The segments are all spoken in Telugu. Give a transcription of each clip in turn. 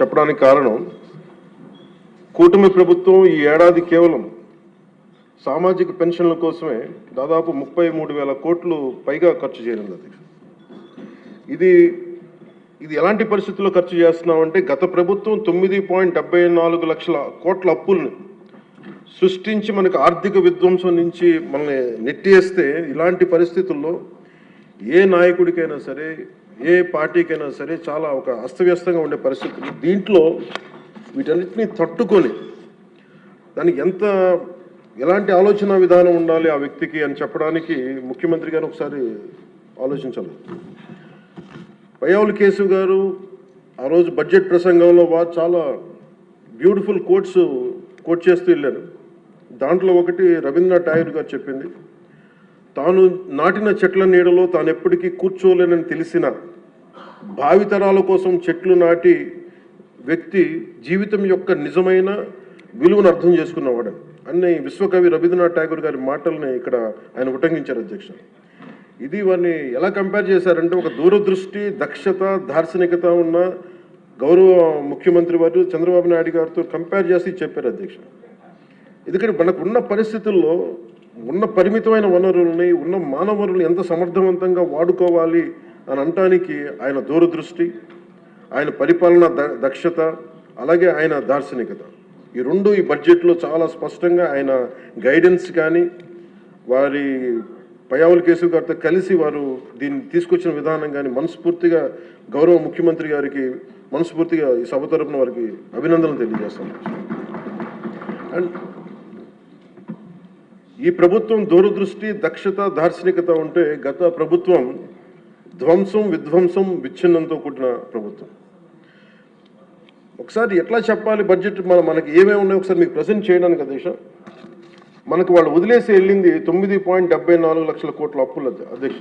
చెప్పడానికి కారణం కూటమి ప్రభుత్వం ఈ ఏడాది కేవలం సామాజిక పెన్షన్ల కోసమే దాదాపు 33,000 కోట్లు పైగా ఖర్చు చేయనున్నది. ఇది ఎలాంటి పరిస్థితుల్లో ఖర్చు చేస్తున్నామంటే గత ప్రభుత్వం 9.74 లక్షల కోట్ల అప్పుల్ని సృష్టించి మనకు ఆర్థిక విధ్వంసం నుంచి మనల్ని నెట్టేస్తే ఇలాంటి పరిస్థితుల్లో ఏ నాయకుడికైనా సరే ఏ పార్టీకైనా సరే చాలా ఒక అస్తవ్యస్తంగా ఉండే పరిస్థితులు. దీంట్లో వీటన్నిటిని తట్టుకొని దానికి ఎలాంటి ఆలోచన విధానం ఉండాలి ఆ వ్యక్తికి అని చెప్పడానికి ముఖ్యమంత్రి గారు ఒకసారి ఆలోచించాలి. పయ్యావుల కేశవ్ గారు ఆ రోజు బడ్జెట్ ప్రసంగంలో వారు చాలా బ్యూటిఫుల్ కోట్ చేస్తూ వెళ్ళారు. దాంట్లో ఒకటి రవీంద్రనాథ్ ఠాగూర్ గారు చెప్పింది, తాను నాటిన చెట్ల నీడలో తాను ఎప్పటికీ కూర్చోలేనని తెలిసిన భావితరాల కోసం చెట్లు నాటి వ్యక్తి జీవితం యొక్క నిజమైన విలువను అర్థం చేసుకున్నవాడు అన్ని విశ్వకవి రవీంద్రనాథ్ ఠాగూర్ గారి మాటల్ని ఇక్కడ ఆయన ఉటంకించారు అధ్యక్ష. ఇది వారిని ఎలా కంపేర్ చేశారంటే ఒక దూరదృష్టి, దక్షత, దార్శనికత ఉన్న గౌరవ ముఖ్యమంత్రి వారు చంద్రబాబు నాయుడు గారితో కంపేర్ చేసి చెప్పారు అధ్యక్ష. ఎందుకంటే మనకు ఉన్న పరిస్థితుల్లో ఉన్న పరిమితమైన వనరుల్ని ఉన్న మానవ వనరులు ఎంత సమర్థవంతంగా వాడుకోవాలి అని అనటానికి ఆయన దూరదృష్టి, ఆయన పరిపాలన దక్షత, అలాగే ఆయన దార్శనికత ఈ రెండు ఈ బడ్జెట్లో చాలా స్పష్టంగా ఆయన గైడెన్స్ కానీ వారి పయ్యావుల కేశవ్ గారితో కలిసి వారు దీన్ని తీసుకొచ్చిన విధానం కానీ మనస్ఫూర్తిగా గౌరవ ముఖ్యమంత్రి గారికి మనస్ఫూర్తిగా ఈ సభ తరపున వారికి అభినందనలు తెలియజేస్తాను. అండ్ ఈ ప్రభుత్వం దూరదృష్టి, దక్షత, దార్శనికత ఉంటే గత ప్రభుత్వం ధ్వంసం, విధ్వంసం, విచ్ఛిన్నంతో కూడిన ప్రభుత్వం. ఒకసారి ఎట్లా చెప్పాలి బడ్జెట్ మనకి ఏమేమి ఉన్నాయో ఒకసారి మీకు ప్రజెంట్ చేయడానికి అధ్యక్ష. మనకు వాళ్ళు వదిలేసి వెళ్ళింది 9.74 లక్షల కోట్ల అప్పులు అధ్యక్ష.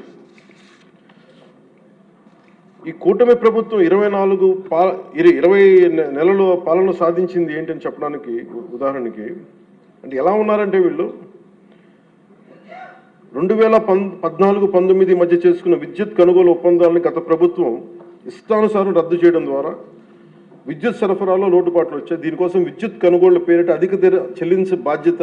ఈ కూటమి ప్రభుత్వం 20 నెలలు పాలన సాధించింది ఏంటని చెప్పడానికి ఉదాహరణకి అంటే ఎలా ఉన్నారంటే వీళ్ళు 2014-19 మధ్య చేసుకున్న విద్యుత్ కొనుగోలు ఒప్పందాలను గత ప్రభుత్వం ఇష్టానుసారం రద్దు చేయడం ద్వారా విద్యుత్ సరఫరాలో లోటుపాట్లు వచ్చాయి. దీనికోసం విద్యుత్ కొనుగోళ్ల పేరిట అధిక ధర చెల్లించే బాధ్యత